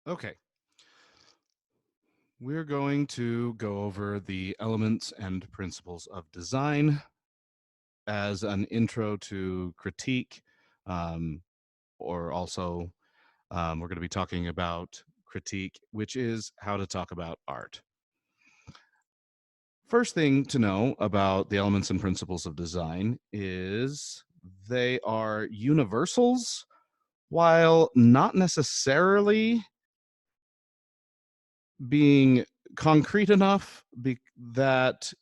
Okay, we're going to go over the elements and principles of design as an intro to critique, um, or also we're going to be talking about critique, which is how to talk about art. First thing to know about the elements and principles of design is they are universals while not necessarily being concrete enough that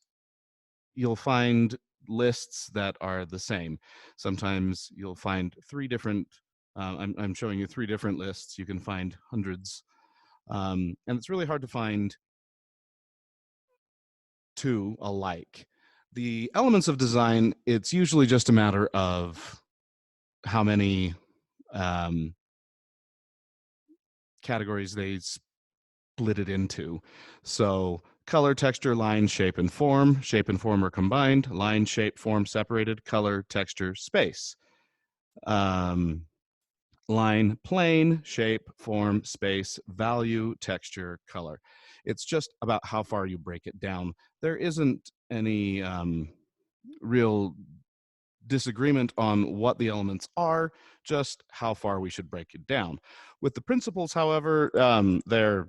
you'll find lists that are the same. Sometimes you'll find three different. I'm showing you three different lists. You can find hundreds, and it's really hard to find two alike. The elements of design, it's usually just a matter of how many um, categories they split it into. So color, texture, line, shape, and form. Shape and form are combined. Line, shape, form separated. Color, texture, space. Um, line, plane, shape, form, space, value, texture, color. It's just about how far you break it down. There isn't any real disagreement on what the elements are, just how far we should break it down. With the principles, however, they're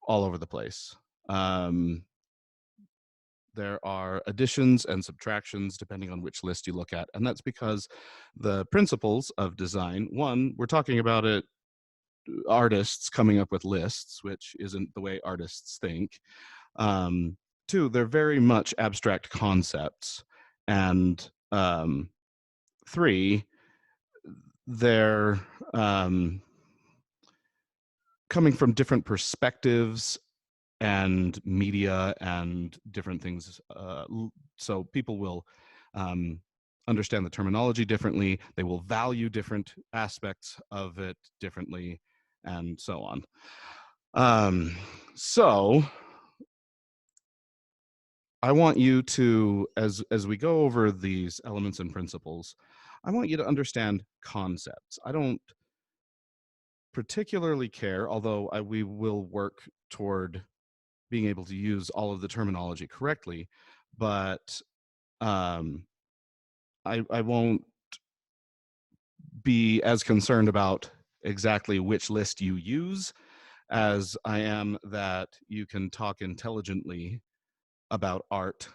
all over the place. Um, there are additions and subtractions depending on which list you look at. And that's because the principles of design, one, we're talking about it, artists coming up with lists, which isn't the way artists think. Two, they're very much abstract concepts. And three, they're coming from different perspectives and media and different things. So people will um, understand the terminology differently. They will value different aspects of it differently, and so on. So I want you to, as we go over these elements and principles, I want you to understand concepts. I don't particularly care, although we will work toward being able to use all of the terminology correctly, but um, I won't be as concerned about exactly which list you use as I am that you can talk intelligently about art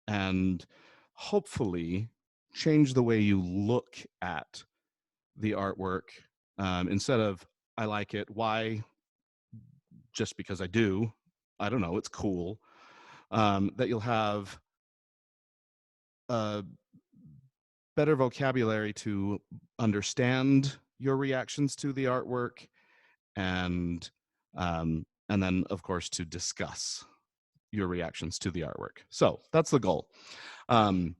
and hopefully change the way you look at the artwork, instead of I like it. Why? Just because I do. I don't know. It's cool. That you'll have a better vocabulary to understand your reactions to the artwork, and and then of course to discuss your reactions to the artwork. So that's the goal. Um,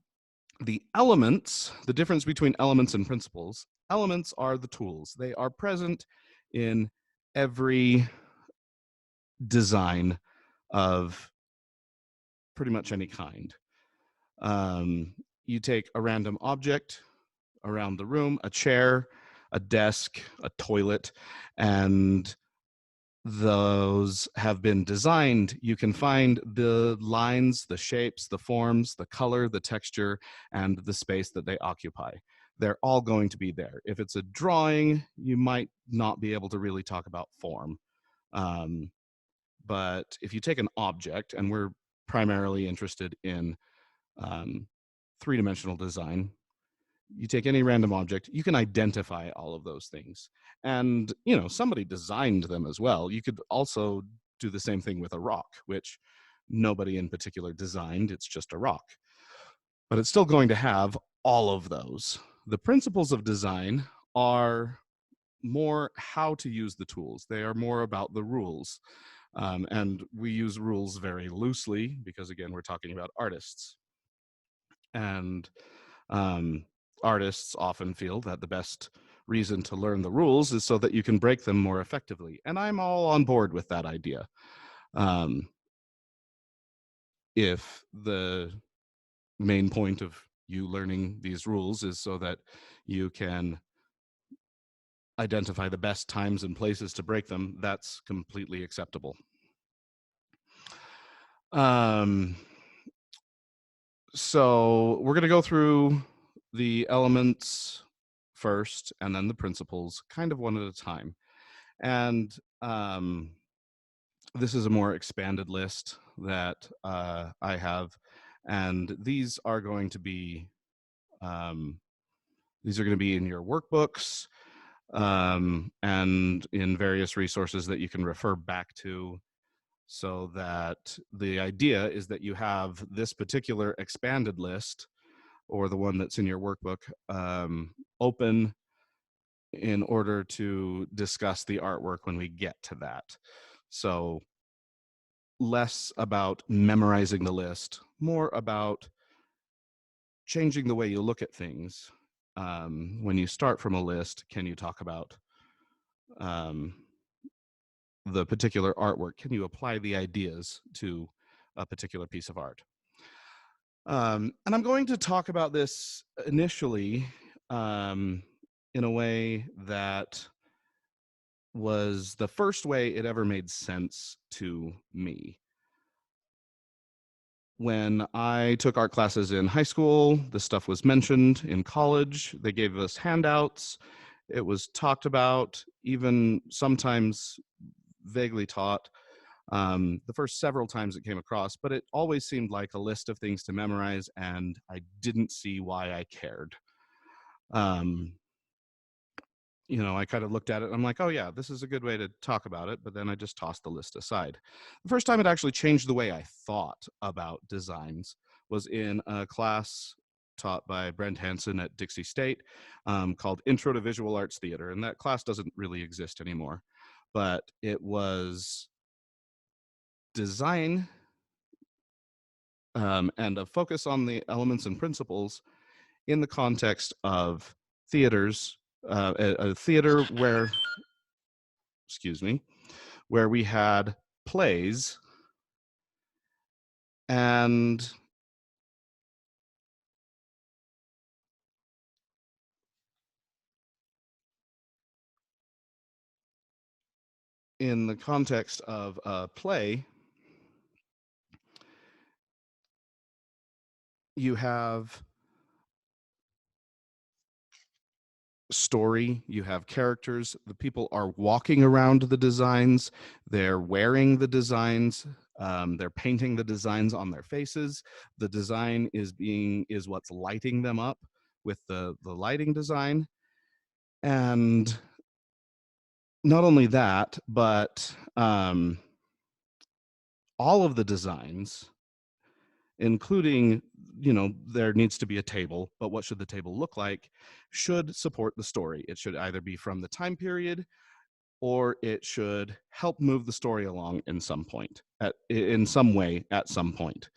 the elements, the difference between elements and principles. Elements are the tools. They are present in every design of pretty much any kind. You take a random object around the room, a chair, a desk, a toilet, and those have been designed. You can find the lines, the shapes, the forms, the color, the texture, and the space that they occupy. They're all going to be there. If it's a drawing, you might not be able to really talk about form. Um, but if you take an object, and we're primarily interested in um, three-dimensional design, you take any random object, you can identify all of those things. And, somebody designed them as well. You could also do the same thing with a rock, which nobody in particular designed. It's just a rock. But it's still going to have all of those. The principles of design are more how to use the tools. They are more about the rules. And we use rules very loosely because, again, we're talking about artists. And um, artists often feel that the best reason to learn the rules is so that you can break them more effectively. And I'm all on board with that idea. Um, if the main point of you learning these rules is so that you can identify the best times and places to break them, that's completely acceptable. So we're going to go through the elements first and then the principles, kind of one at a time. And this is a more expanded list that I have, and these are going to be in your workbooks and in various resources that you can refer back to, so that the idea is that you have this particular expanded list, or the one that's in your workbook, open in order to discuss the artwork when we get to that. So less about memorizing the list, more about changing the way you look at things. When you start from a list, can you talk about the particular artwork? Can you apply the ideas to a particular piece of art? And I'm going to talk about this initially in a way that was the first way it ever made sense to me. When I took art classes in high school, this stuff was mentioned. In college, they gave us handouts. It was talked about, even sometimes vaguely taught, the first several times it came across, but it always seemed like a list of things to memorize, and I didn't see why I cared. I kind of looked at it and I'm like, oh yeah, this is a good way to talk about it, but then I just tossed the list aside. The first time it actually changed the way I thought about designs was in a class taught by Brent Hansen at Dixie State called Intro to Visual Arts Theater, and that class doesn't really exist anymore, but it was design and a focus on the elements and principles in the context of theaters, a theater where we had plays and in the context of a play, you have story, you have characters, the people are walking around the designs, they're wearing the designs, they're painting the designs on their faces. The design is what's lighting them up with the lighting design. And not only that, but all of the designs, including, there needs to be a table, but what should the table look like, should support the story. It should either be from the time period, or it should help move the story along in some way at some point.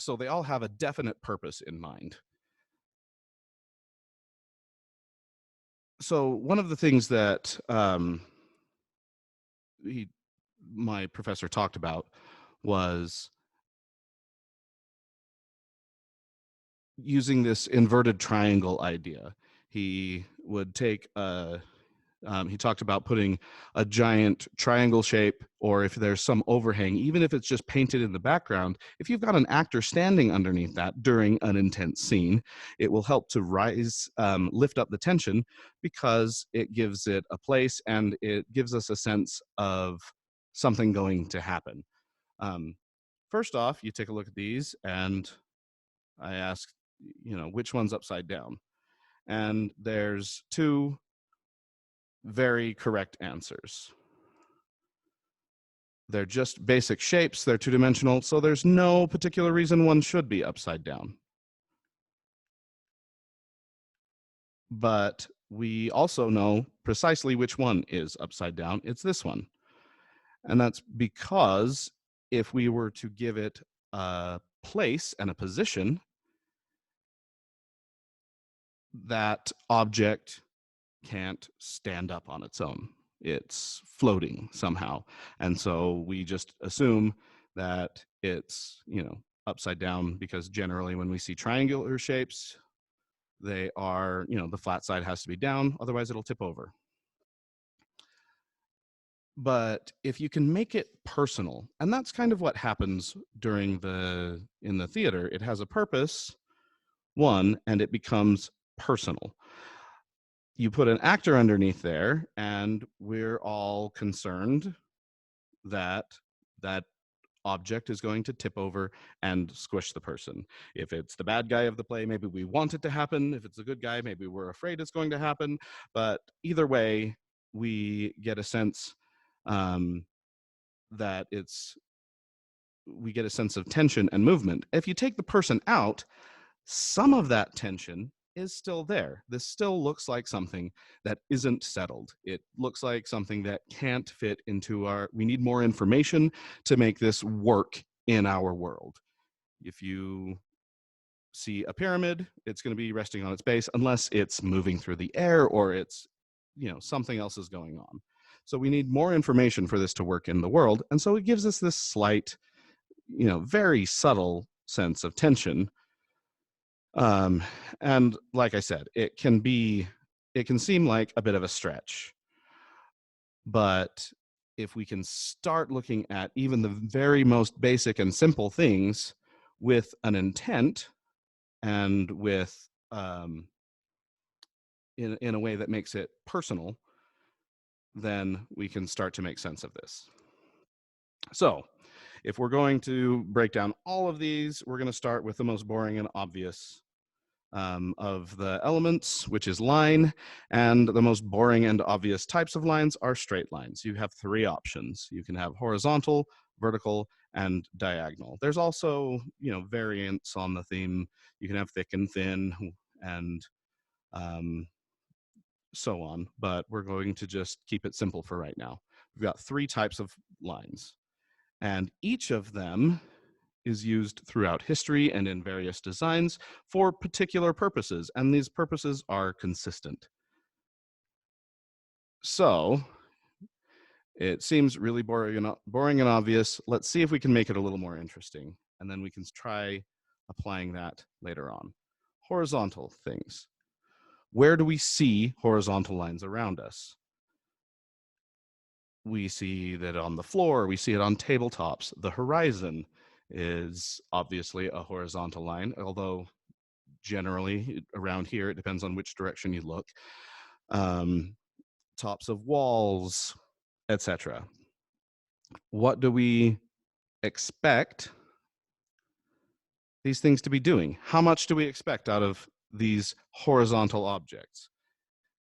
So they all have a definite purpose in mind. So one of the things that my professor talked about was using this inverted triangle idea. He would take he talked about putting a giant triangle shape, or if there's some overhang, even if it's just painted in the background, if you've got an actor standing underneath that during an intense scene, it will help to lift up the tension, because it gives it a place and it gives us a sense of something going to happen. First off, you take a look at these, and I ask, which one's upside down? And there's two very correct answers. They're just basic shapes, they're two-dimensional, so there's no particular reason one should be upside down. But we also know precisely which one is upside down. It's this one. And that's because if we were to give it a place and a position, that object can't stand up on its own. It's floating somehow. And so we just assume that it's, upside down, because generally when we see triangular shapes, They are, the flat side has to be down, otherwise it'll tip over. But if you can make it personal, and that's kind of what happens in the theater, it has a purpose, one, and it becomes personal. You put an actor underneath there, and we're all concerned that that object is going to tip over and squish the person. If it's the bad guy of the play, maybe we want it to happen. If it's a good guy, maybe we're afraid it's going to happen. But either way, we get a sense that we get a sense of tension and movement. If you take the person out, some of that tension is still there. This still looks like something that isn't settled. It looks like something that can't fit into we need more information to make this work in our world. If you see a pyramid, it's going to be resting on its base unless it's moving through the air or it's, something else is going on. So we need more information for this to work in the world. And so it gives us this slight, very subtle sense of tension. And like I said, it can seem like a bit of a stretch, but if we can start looking at even the very most basic and simple things with an intent and with in a way that makes it personal, then we can start to make sense of this. So if we're going to break down all of these, we're going to start with the most boring and obvious of the elements, which is line, and the most boring and obvious types of lines are straight lines. You have three options. You can have horizontal, vertical, and diagonal. There's also, variants on the theme. You can have thick and thin, and so on, but we're going to just keep it simple for right now. We've got three types of lines, and each of them is used throughout history and in various designs for particular purposes, and these purposes are consistent. So it seems really boring and obvious. Let's see if we can make it a little more interesting, and then we can try applying that later on. Horizontal things. Where do we see horizontal lines around us? We see that on the floor, we see it on tabletops. The horizon is obviously a horizontal line, although generally around here, it depends on which direction you look. Tops of walls, etc. What do we expect these things to be doing? How much do we expect out of these horizontal objects?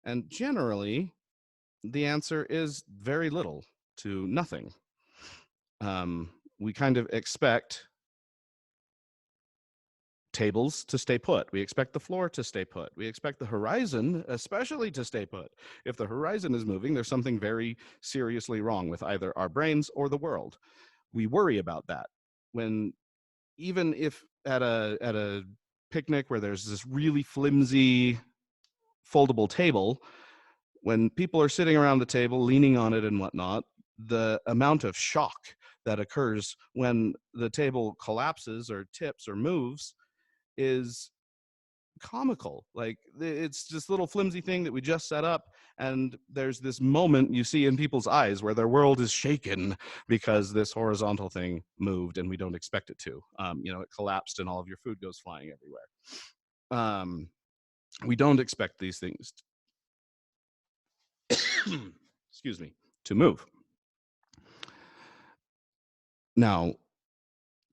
And generally, the answer is very little to nothing. We kind of expect tables to stay put. We expect the floor to stay put. We expect the horizon especially to stay put. If the horizon is moving, there's something very seriously wrong with either our brains or the world. We worry about that. Even if at a picnic where there's this really flimsy foldable table, when people are sitting around the table leaning on it and whatnot, the amount of shock that occurs when the table collapses or tips or moves is comical. Like, it's this little flimsy thing that we just set up, and there's this moment you see in people's eyes where their world is shaken because this horizontal thing moved and we don't expect it to. It collapsed and all of your food goes flying everywhere. We don't expect these things excuse me, to move. Now,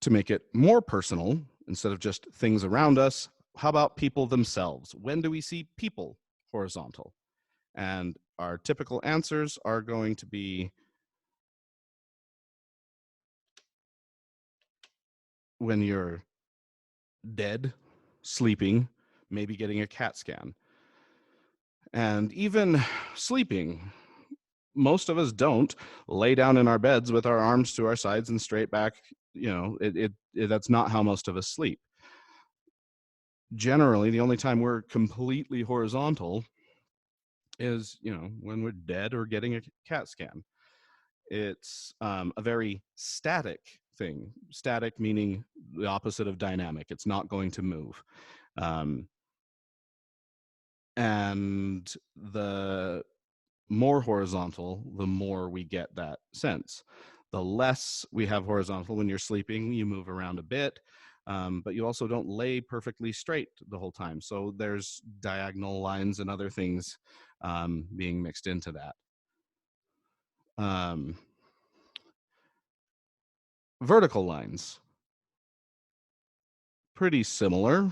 to make it more personal, instead of just things around us, how about people themselves? When do we see people horizontal? And our typical answers are going to be when you're dead, sleeping, maybe getting a CAT scan. And even sleeping, most of us don't lay down in our beds with our arms to our sides and straight back. That's not how most of us sleep. Generally, the only time we're completely horizontal is, when we're dead or getting a CAT scan. It's a very static thing. Static meaning the opposite of dynamic. It's not going to move. And the more horizontal, the more we get that sense. The less we have horizontal, when you're sleeping, you move around a bit, but you also don't lay perfectly straight the whole time. So there's diagonal lines and other things being mixed into that. Um, vertical lines, pretty similar.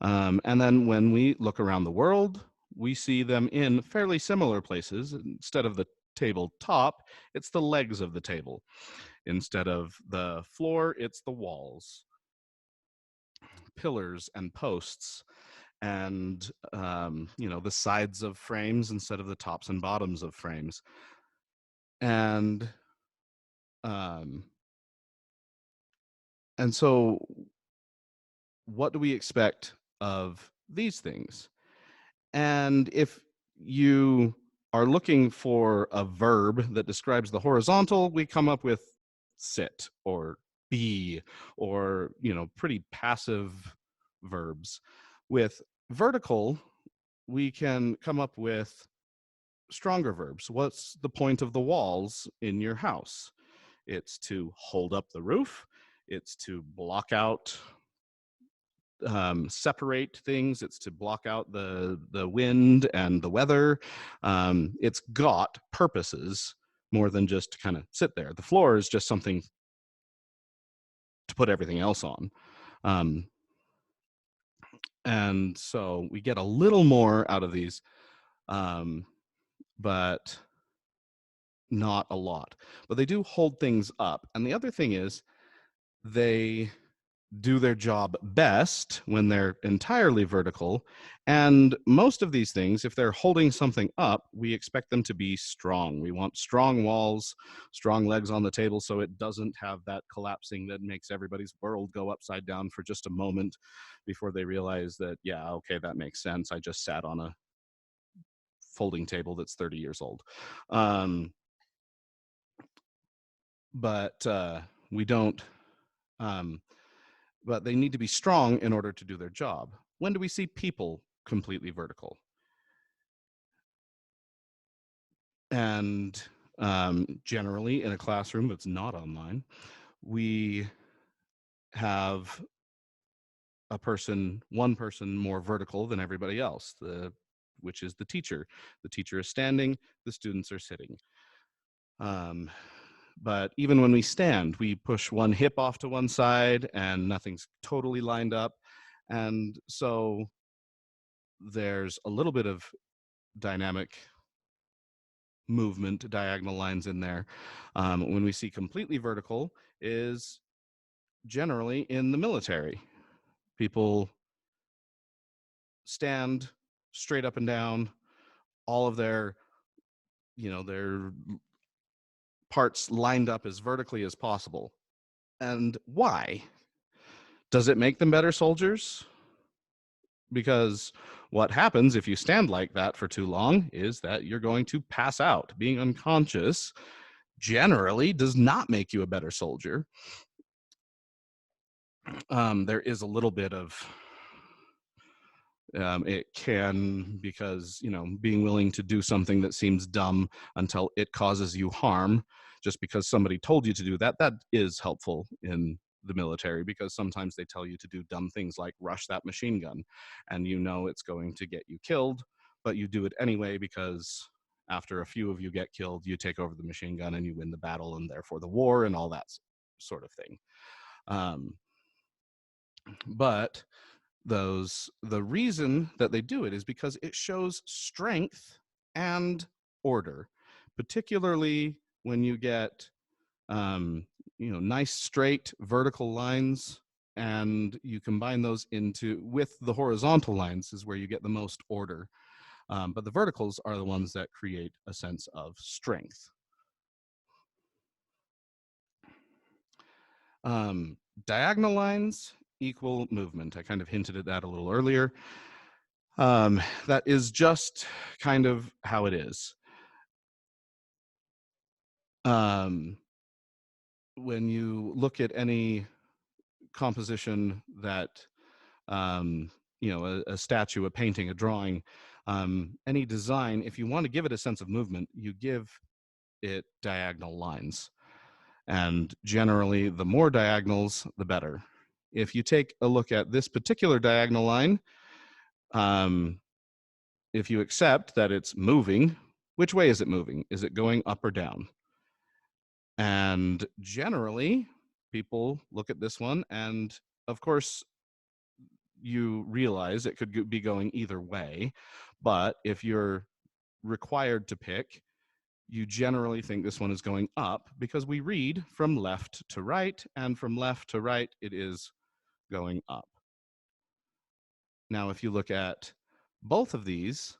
And then when we look around the world, we see them in fairly similar places. Instead of the table top, it's the legs of the table. Instead of the floor, it's the walls, pillars, and posts, and the sides of frames instead of the tops and bottoms of frames. And um, and so, what do we expect of these things? And if you are looking for a verb that describes the horizontal, we come up with sit or be, or pretty passive verbs. With vertical, we can come up with stronger verbs. What's the point of the walls in your house? It's to hold up the roof, it's to block out, separate things, it's to block out the wind and the weather. It's got purposes more than just to kind of sit there. The floor is just something to put everything else on. um, and so we get a little more out of these, but not a lot. But they do hold things up. And the other thing is, they do their job best when they're entirely vertical. And most of these things, if they're holding something up, we expect them to be strong. We want strong walls, strong legs on the table, so it doesn't have that collapsing that makes everybody's world go upside down for just a moment before they realize that, yeah, okay, that makes sense. I just sat on a folding table that's 30 years old. But we don't, um, but they need to be strong in order to do their job. When do we see people completely vertical? And generally, in a classroom that's not online, we have one person more vertical than everybody else, which is the teacher. The teacher is standing, the students are sitting. But even when we stand, we push one hip off to one side and nothing's totally lined up. And so there's a little bit of dynamic movement, diagonal lines in there. When we see completely vertical is generally in the military. People stand straight up and down, all of their parts lined up as vertically as possible. And why? Does it make them better soldiers? Because what happens if you stand like that for too long is that you're going to pass out. Being unconscious generally does not make you a better soldier. There is a little bit of it can, because being willing to do something that seems dumb until it causes you harm, just because somebody told you to do that, that is helpful in the military, because sometimes they tell you to do dumb things like rush that machine gun, and it's going to get you killed, but you do it anyway because after a few of you get killed, you take over the machine gun and you win the battle and therefore the war and all that sort of thing. um, but the reason that they do it is because it shows strength and order, particularly when you get nice straight vertical lines, and you combine those with the horizontal lines is where you get the most order. But the verticals are the ones that create a sense of strength. Diagonal lines equal movement. I kind of hinted at that a little earlier. That is just kind of how it is. When you look at any composition that a statue, a painting, a drawing, any design, if you want to give it a sense of movement, you give it diagonal lines. And generally, the more diagonals, the better. If you take a look at this particular diagonal line, if you accept that it's moving, which way is it moving? Is it going up or down? And generally, people look at this one, and of course, you realize it could be going either way. But if you're required to pick, you generally think this one is going up because we read from left to right, and from left to right, it is going up. Now, if you look at both of these,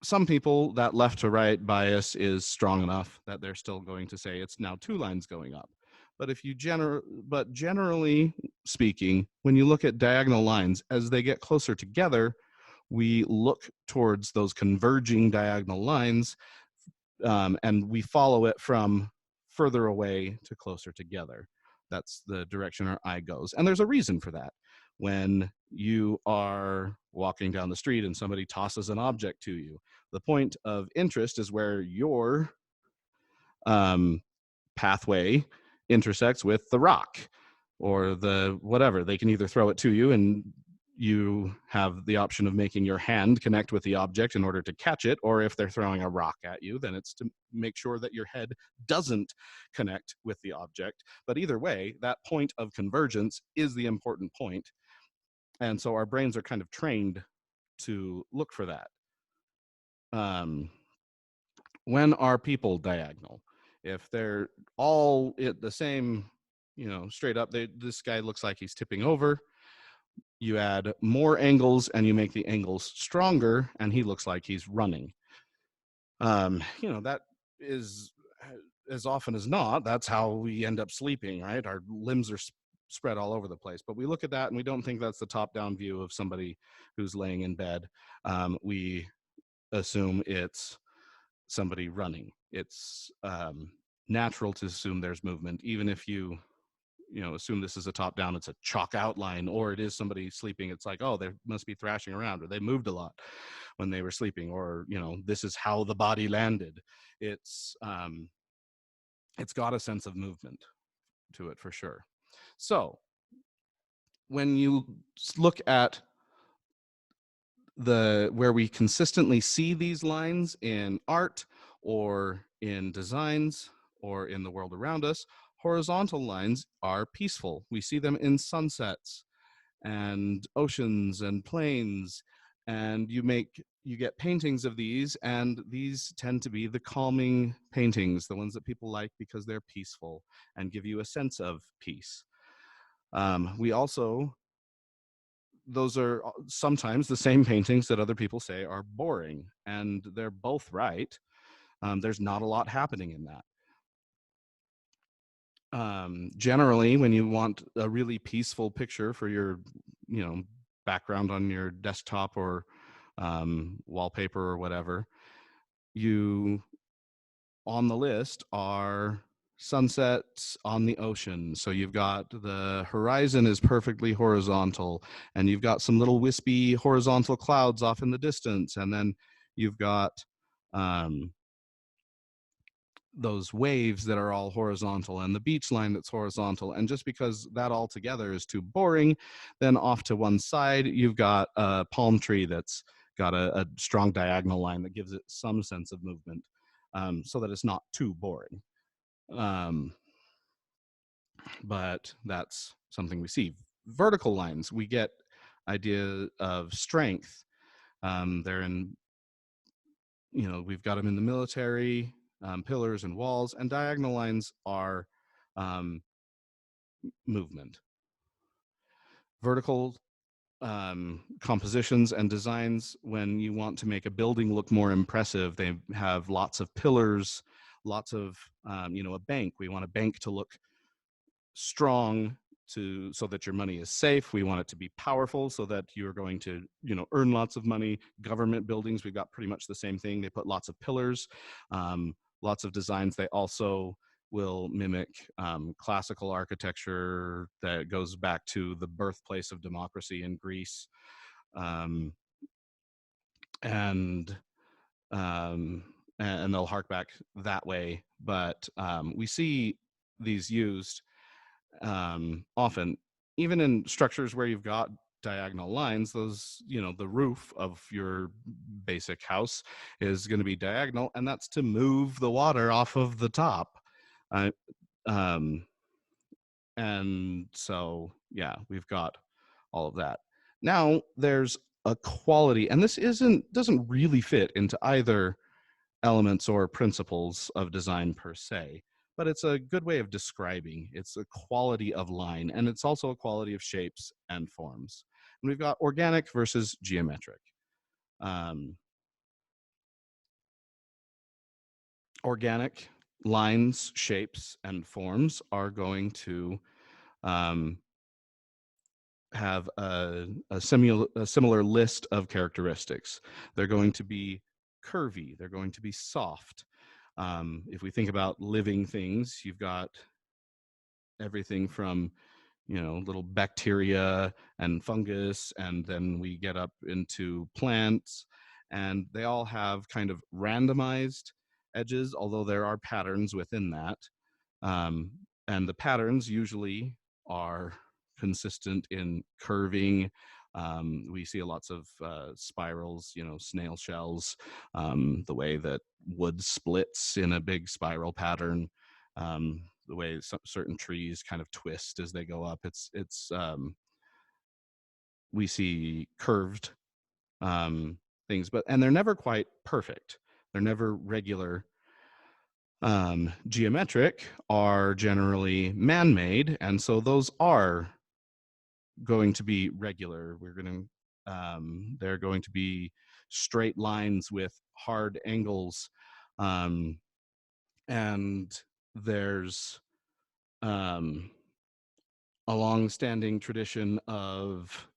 some people, that left to right bias is strong enough that they're still going to say it's now 2 lines going up. But if you generally speaking, when you look at diagonal lines, as they get closer together, we look towards those converging diagonal lines, and we follow it from further away to closer together. That's the direction our eye goes. And there's a reason for that. When you are walking down the street and somebody tosses an object to you, the point of interest is where your pathway intersects with the rock or the whatever. They can either throw it to you and you have the option of making your hand connect with the object in order to catch it, or if they're throwing a rock at you, then it's to make sure that your head doesn't connect with the object. But either way, that point of convergence is the important point. And so our brains are kind of trained to look for that. When are people diagonal? If they're all at the same, straight up, this guy looks like he's tipping over. You add more angles and you make the angles stronger, and he looks like he's running. That is, as often as not, that's how we end up sleeping, right? Our limbs are spread all over the place. But we look at that and we don't think that's the top-down view of somebody who's laying in bed. We assume it's somebody running. It's natural to assume there's movement, even if you assume this is a top down, it's a chalk outline, or it is somebody sleeping. It's like, oh, they must be thrashing around, or they moved a lot when they were sleeping, or this is how the body landed. It's got a sense of movement to it for sure. So when you look at where we consistently see these lines in art or in designs or in the world around us, horizontal lines are peaceful. We see them in sunsets and oceans and plains, and you get paintings of these, and these tend to be the calming paintings, the ones that people like because they're peaceful and give you a sense of peace. Those are sometimes the same paintings that other people say are boring, and they're both right. There's not a lot happening in that. Generally, when you want a really peaceful picture for your, background on your desktop or wallpaper or whatever, on the list are sunsets on the ocean. So you've got the horizon is perfectly horizontal, and you've got some little wispy horizontal clouds off in the distance, and then you've got those waves that are all horizontal and the beach line that's horizontal. And just because that all together is too boring, then off to one side you've got a palm tree that's got a strong diagonal line that gives it some sense of movement, so that it's not too boring. But that's something we see. Vertical lines, we get idea of strength. They're in, we've got them in the military, pillars and walls, and diagonal lines are movement. Vertical compositions and designs, when you want to make a building look more impressive, they have lots of pillars, lots of, a bank. We want a bank to look strong so that your money is safe. We want it to be powerful so that you're going to, earn lots of money. Government buildings, we've got pretty much the same thing. They put lots of pillars, lots of designs. They also will mimic classical architecture that goes back to the birthplace of democracy in Greece. Um, and um, and they'll hark back that way. But we see these used often, even in structures where you've got diagonal lines. Those, the roof of your basic house is going to be diagonal, and that's to move the water off of the top. Uh, um, and so, yeah, we've got all of that. Now there's a quality, and this doesn't really fit into either elements or principles of design per se, but it's a good way of describing. It's a quality of line, and it's also a quality of shapes and forms. And we've got organic versus geometric. Organic lines, shapes, and forms are going to have a similar list of characteristics. They're going to be curvy. They're going to be soft. If we think about living things, you've got everything from little bacteria and fungus, and then we get up into plants, and they all have kind of randomized edges, although there are patterns within that. And the patterns usually are consistent in curving. We see lots of spirals, snail shells, the way that wood splits in a big spiral pattern, the way certain trees kind of twist as they go up. We see curved things, and they're never quite perfect. They're never regular. Geometric are generally man-made, and so those are going to be regular. They're going to be straight lines with hard angles, and there's a long-standing tradition of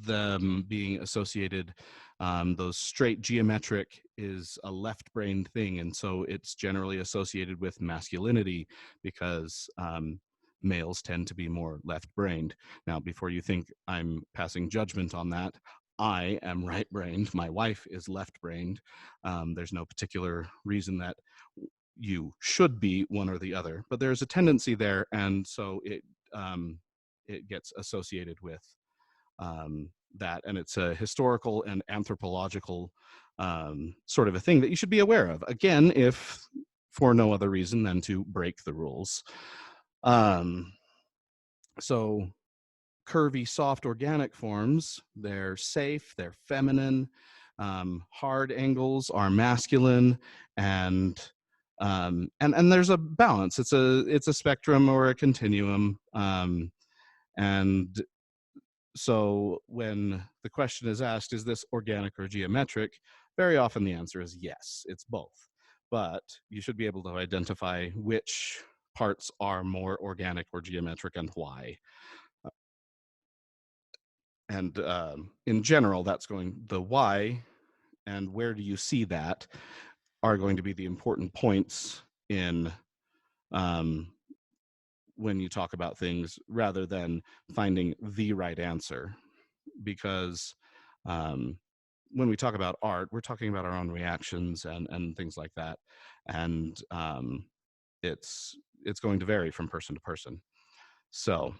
them being associated. Those straight geometric is a left-brained thing, and so it's generally associated with masculinity because males tend to be more left-brained. Now, before you think I'm passing judgment on that, I am right-brained. My wife is left-brained. There's no particular reason that you should be one or the other, but there's a tendency there, and so it gets associated with that, and it's a historical and anthropological sort of a thing that you should be aware of. Again, if for no other reason than to break the rules. So curvy, soft, organic forms, they're safe, they're feminine. Hard angles are masculine, and there's a balance. It's a spectrum or a continuum, and so when the question is asked, is this organic or geometric? Very often the answer is yes, it's both. But you should be able to identify which parts are more organic or geometric and why. And in general, the why and where do you see that are going to be the important points in when you talk about things, rather than finding the right answer. Because when we talk about art, we're talking about our own reactions and things like that. And it's going to vary from person to person. So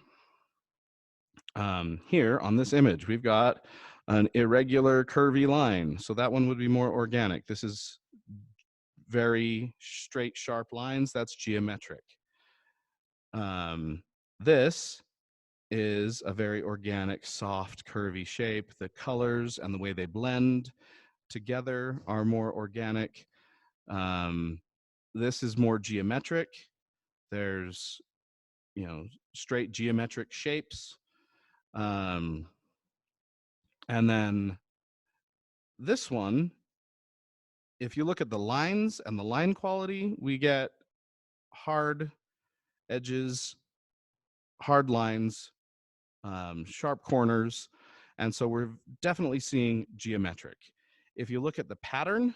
here on this image, we've got an irregular curvy line. So that one would be more organic. This is very straight, sharp lines. That's geometric. This is a very organic, soft, curvy shape. The colors and the way they blend together are more organic. This is more geometric. There's, straight geometric shapes. And then this one, if you look at the lines and the line quality, we get hard edges, hard lines, sharp corners. And so we're definitely seeing geometric. If you look at the pattern,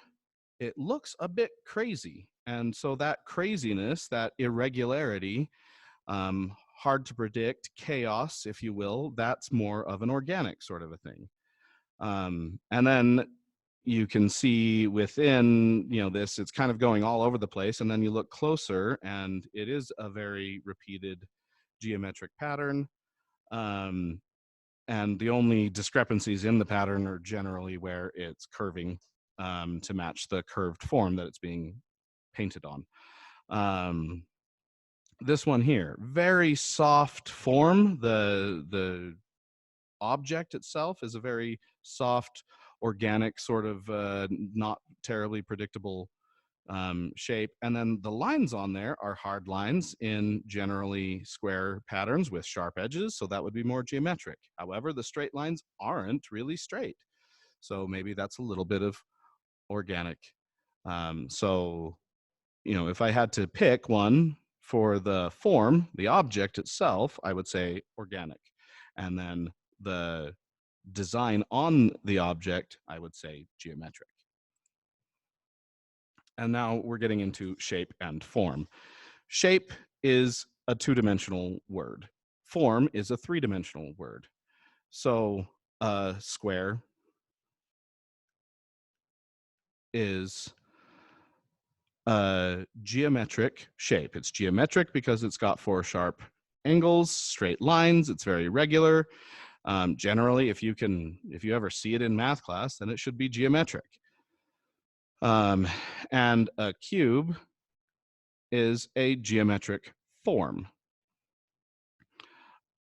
it looks a bit crazy. And so that craziness, that irregularity, hard to predict, chaos, if you will, that's more of an organic sort of a thing. And then you can see within, this, it's kind of going all over the place. And then you look closer and it is a very repeated geometric pattern. And the only discrepancies in the pattern are generally where it's curving to match the curved form that it's being painted on. This one here, very soft form. The object itself is a very soft, organic sort of not terribly predictable shape. And then the lines on there are hard lines in generally square patterns with sharp edges. So that would be more geometric. However, the straight lines aren't really straight. So maybe that's a little bit of organic. So, if I had to pick one for the form, the object itself, I would say organic. And then the design on the object, I would say geometric. And now we're getting into shape and form. Shape is a two-dimensional word. Form is a three-dimensional word. So a square is a geometric shape. It's geometric because it's got four sharp angles, straight lines. It's very regular. Generally, if you ever see it in math class, then it should be geometric. And a cube is a geometric form.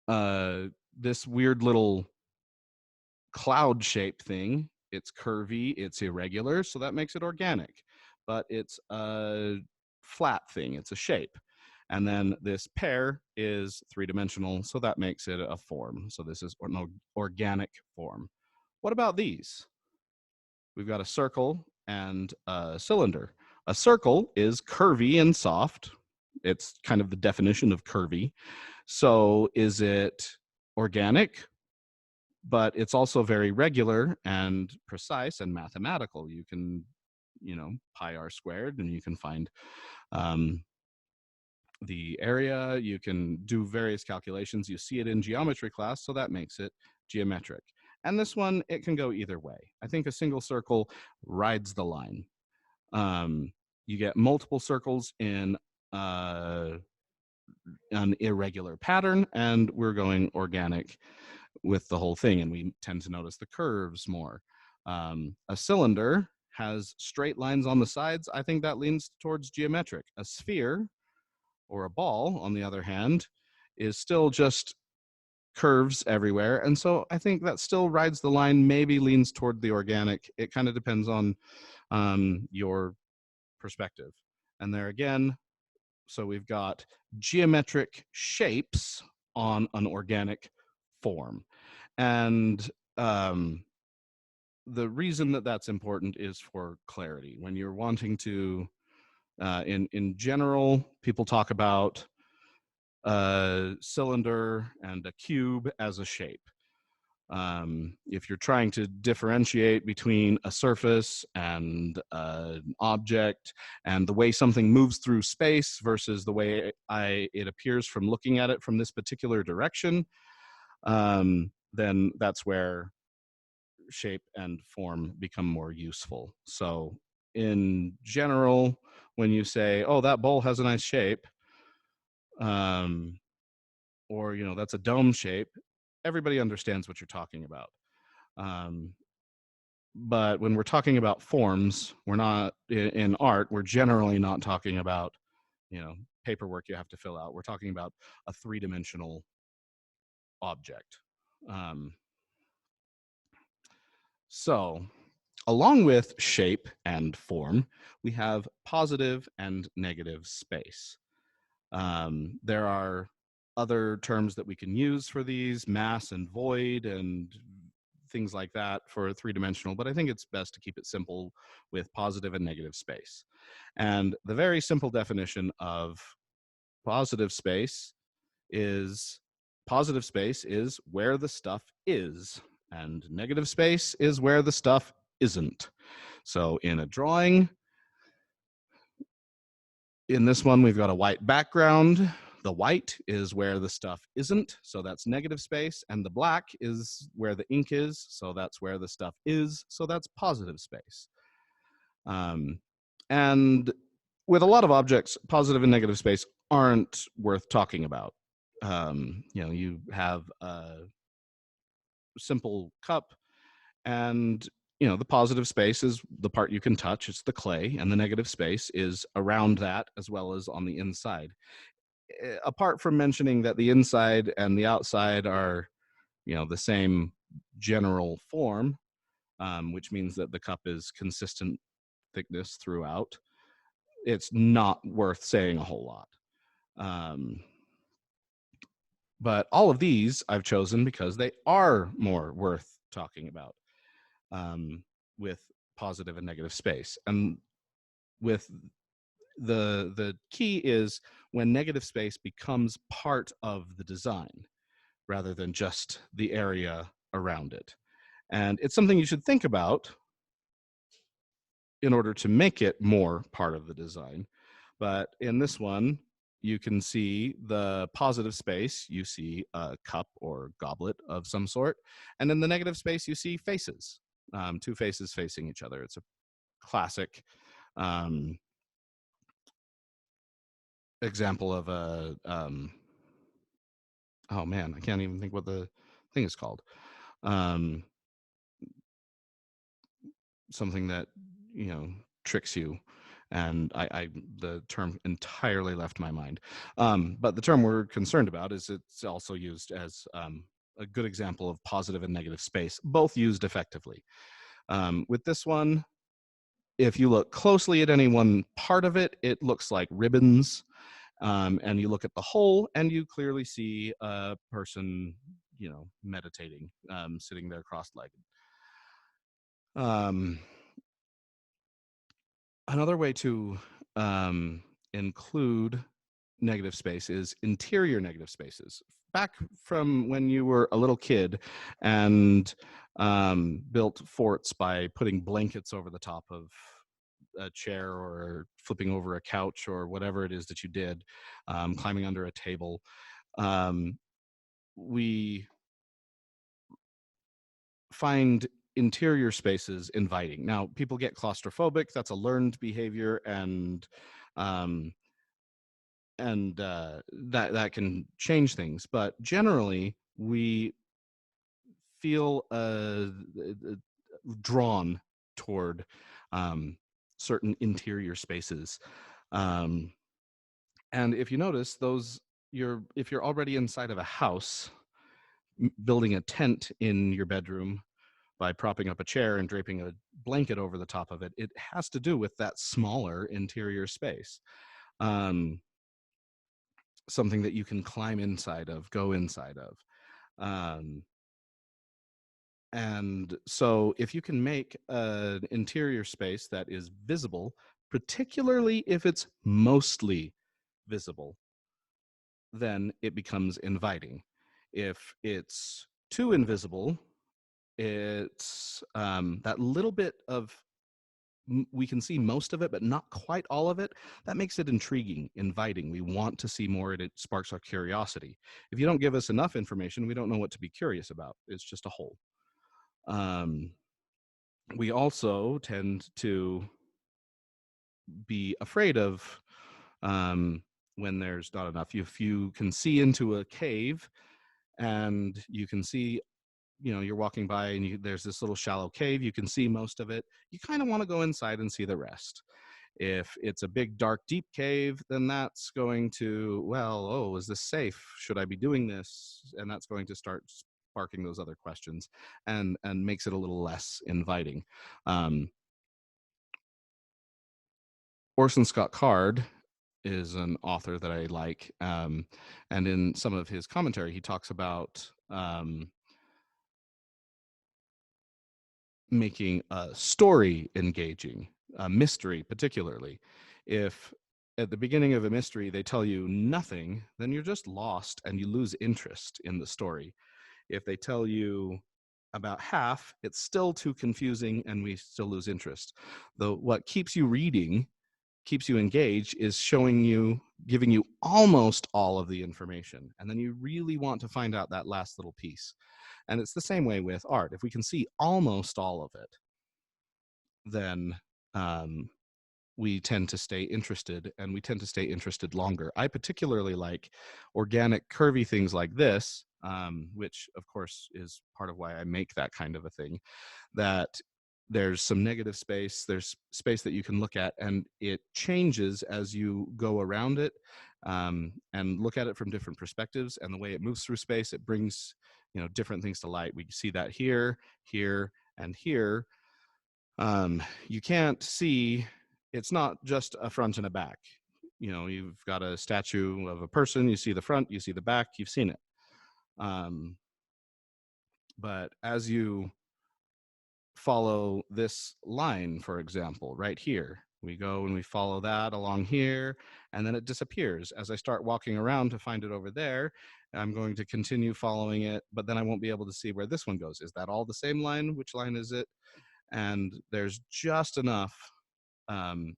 This weird little cloud shape thing, it's curvy, it's irregular, so that makes it organic. But it's a flat thing, it's a shape. And then this pear is three-dimensional, so that makes it a form. So this is an organic form. What about these? We've got a circle and a cylinder. A circle is curvy and soft. It's kind of the definition of curvy. So is it organic? But it's also very regular and precise and mathematical. You can, pi r squared, and you can find the area. You can do various calculations. You see it in geometry class, so that makes it geometric. And this one, it can go either way. I think a single circle rides the line. You get multiple circles in an irregular pattern, and we're going organic with the whole thing, and we tend to notice the curves more. A cylinder has straight lines on the sides. I think that leans towards geometric. A sphere or a ball, on the other hand, is still just curves everywhere. And so I think that still rides the line, maybe leans toward the organic. It kind of depends on your perspective. And there again, so we've got geometric shapes on an organic form. And the reason that that's important is for clarity. When you're wanting to, in general, people talk about a cylinder and a cube as a shape. If you're trying to differentiate between a surface and an object and the way something moves through space versus the way it appears from looking at it from this particular direction, then that's where shape and form become more useful. So in general, when you say, oh, that bowl has a nice shape, or, that's a dome shape, everybody understands what you're talking about. But when we're talking about forms, we're not, in art, we're generally not talking about, paperwork you have to fill out. We're talking about a three-dimensional object. So along with shape and form, we have positive and negative space. There are other terms that we can use for these, mass and void and things like that for three-dimensional, but I think it's best to keep it simple with positive and negative space. And the very simple definition of positive space is where the stuff is, and negative space is where the stuff isn't. So in a drawing, In this one, we've got a white background. The white is where the stuff isn't, so that's negative space, and the black is where the ink is, so that's where the stuff is, so that's positive space. And with a lot of objects, positive and negative space aren't worth talking about. You have a simple cup, and the positive space is the part you can touch, it's the clay, and the negative space is around that as well as on the inside. Apart from mentioning that the inside and the outside are the same general form, which means that the cup is consistent thickness throughout, it's not worth saying a whole lot. But all of these I've chosen because they are more worth talking about, with positive and negative space. And with the key is when negative space becomes part of the design rather than just the area around it. And it's something you should think about in order to make it more part of the design. But in this one, you can see the positive space, you see a cup or goblet of some sort. And in the negative space, you see faces, two faces facing each other. It's a classic example of a, oh man, I can't even think what the thing is called. Something that, tricks you. And the term entirely left my mind. But the term we're concerned about is it's also used as a good example of positive and negative space, both used effectively. With this one, if you look closely at any one part of it, it looks like ribbons. And you look at the whole, and you clearly see a person, meditating, sitting there cross-legged. Another way to include negative space is interior negative spaces. Back from when you were a little kid and built forts by putting blankets over the top of a chair or flipping over a couch or whatever it is that you did, climbing under a table, we find interior spaces inviting. Now, people get claustrophobic. That's a learned behavior, and that can change things. But generally, we feel drawn toward certain interior spaces. And if you notice, if you're already inside of a house, building a tent in your bedroom by propping up a chair and draping a blanket over the top of it, it has to do with that smaller interior space. Something that you can climb inside of, go inside of. And so if you can make an interior space that is visible, particularly if it's mostly visible, then it becomes inviting. If it's too invisible, it's that little bit of, we can see most of it, but not quite all of it. That makes it intriguing, inviting. We want to see more, and it sparks our curiosity. If you don't give us enough information, we don't know what to be curious about. It's just a hole. We also tend to be afraid of when there's not enough. If you can see into a cave and you can see, you're walking by and there's this little shallow cave, you can see most of it, you kind of want to go inside and see the rest. If it's a big, dark, deep cave, then that's going to, well, oh, is this safe? Should I be doing this? And that's going to start sparking those other questions and makes it a little less inviting. Orson Scott Card is an author that I like. And in some of his commentary, he talks about making a story engaging, a mystery particularly. If at the beginning of a mystery they tell you nothing, then you're just lost and you lose interest in the story. If they tell you about half, it's still too confusing and we still lose interest. Though what keeps you reading keeps you engaged is giving you almost all of the information. And then you really want to find out that last little piece. And it's the same way with art. If we can see almost all of it, then we tend to stay interested, and we tend to stay interested longer. I particularly like organic, curvy things like this, which of course is part of why I make that kind of a thing, that there's some negative space, there's space that you can look at, and it changes as you go around it, and look at it from different perspectives. And the way it moves through space, it brings, different things to light. We see that here, here, and here. You can't see, it's not just a front and a back. You've got a statue of a person, you see the front, you see the back, you've seen it. But as you follow this line, for example, right here, we go and we follow that along here, and then it disappears. As I start walking around to find it over there, I'm going to continue following it, but then I won't be able to see where this one goes. Is that all the same line? Which line is it? And there's just enough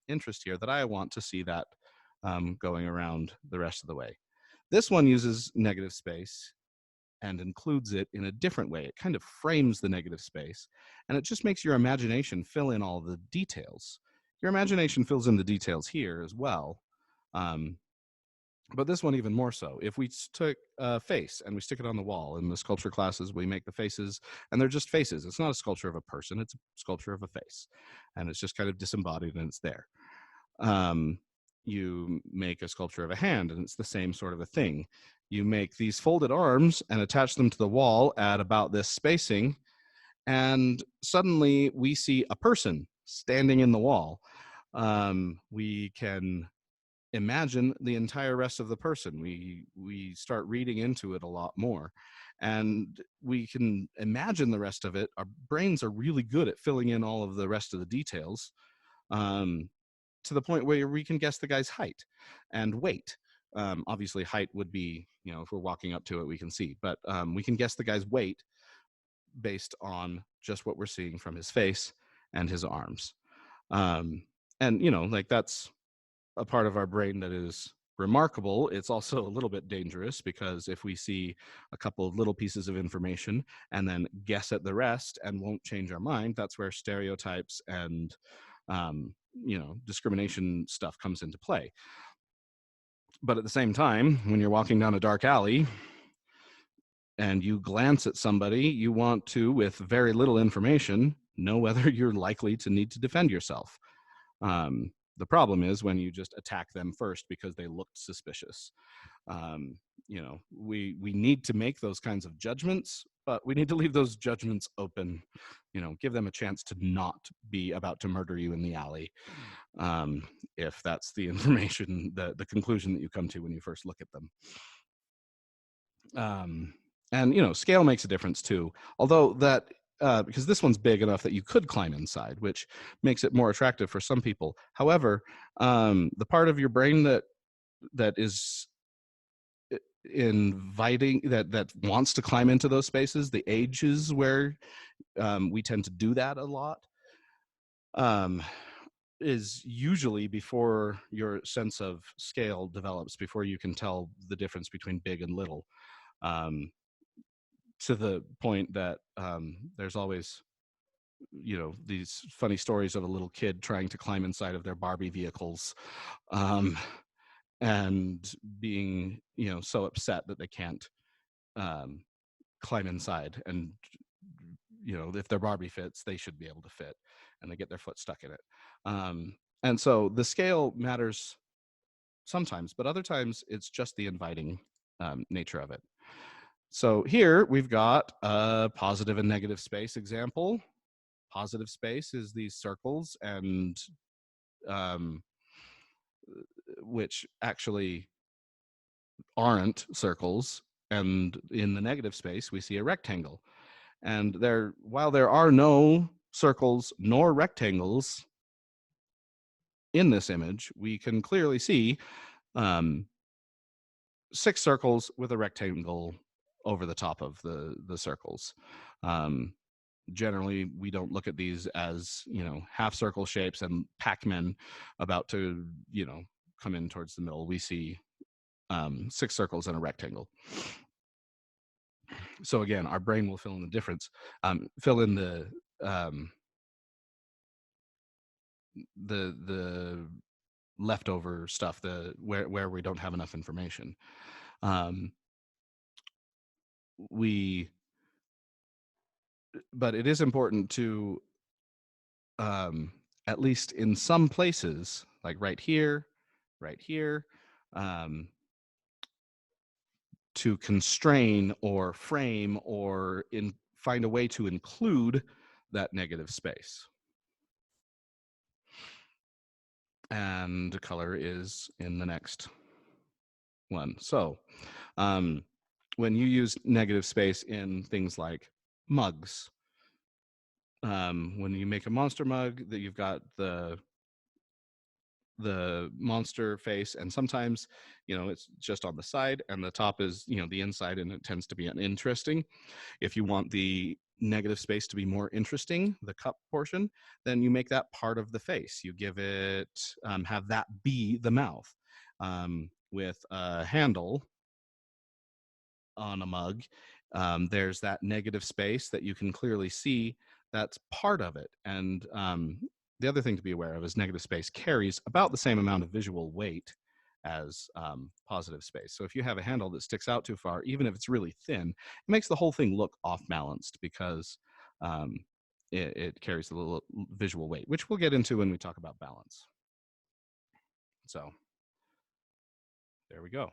interest here that I want to see that going around the rest of the way. This one uses negative space and includes it in a different way. It kind of frames the negative space, and it just makes your imagination fill in all the details. Your imagination fills in the details here as well, but this one even more so. If we took a face and we stick it on the wall, in the sculpture classes we make the faces, and they're just faces. It's not a sculpture of a person, it's a sculpture of a face, and it's just kind of disembodied and it's there. You make a sculpture of a hand, and it's the same sort of a thing. You make these folded arms and attach them to the wall at about this spacing, and suddenly we see a person standing in the wall. We can imagine the entire rest of the person. We start reading into it a lot more, and we can imagine the rest of it. Our brains are really good at filling in all of the rest of the details, to the point where we can guess the guy's height and weight. Obviously height would be, if we're walking up to it we can see, but we can guess the guy's weight based on just what we're seeing from his face and his arms. And that's a part of our brain that is remarkable. It's also a little bit dangerous, because if we see a couple of little pieces of information and then guess at the rest and won't change our mind, that's where stereotypes and discrimination stuff comes into play. But at the same time, when you're walking down a dark alley and you glance at somebody, you want to, with very little information, know whether you're likely to need to defend yourself. The problem is when you just attack them first because they looked suspicious. We need to make those kinds of judgments, but we need to leave those judgments open. Give them a chance to not be about to murder you in the alley, if that's the information, the conclusion that you come to when you first look at them. And scale makes a difference too, although that because this one's big enough that you could climb inside, which makes it more attractive for some people. However, the part of your brain that is inviting, that wants to climb into those spaces, the ages where we tend to do that a lot, is usually before your sense of scale develops, before you can tell the difference between big and little. To the point that there's always, these funny stories of a little kid trying to climb inside of their Barbie vehicles, and being, so upset that they can't climb inside. And, if their Barbie fits, they should be able to fit, and they get their foot stuck in it. And so the scale matters sometimes, but other times it's just the inviting nature of it. So here we've got a positive and negative space example. Positive space is these circles, and which actually aren't circles. And in the negative space, we see a rectangle. And while there are no circles nor rectangles in this image, we can clearly see 6 circles with a rectangle over the top of the circles. generally we don't look at these as, half circle shapes and Pac-Men about to, come in towards the middle. We see 6 circles and a rectangle. So again, our brain will fill in the difference, fill in the leftover stuff, where we don't have enough information. But it is important to, at least in some places, like right here, to constrain or frame or find a way to include that negative space. And color is in the next one. So when you use negative space in things like mugs, when you make a monster mug, that you've got the monster face, and sometimes it's just on the side and the top is the inside, and it tends to be uninteresting. If you want the negative space to be more interesting, the cup portion, then you make that part of the face. You give it, have that be the mouth. With a handle on a mug, there's that negative space that you can clearly see. That's part of it. And the other thing to be aware of is negative space carries about the same amount of visual weight as positive space. So if you have a handle that sticks out too far, even if it's really thin, it makes the whole thing look off balanced, because it carries a little visual weight, which we'll get into when we talk about balance. So there we go.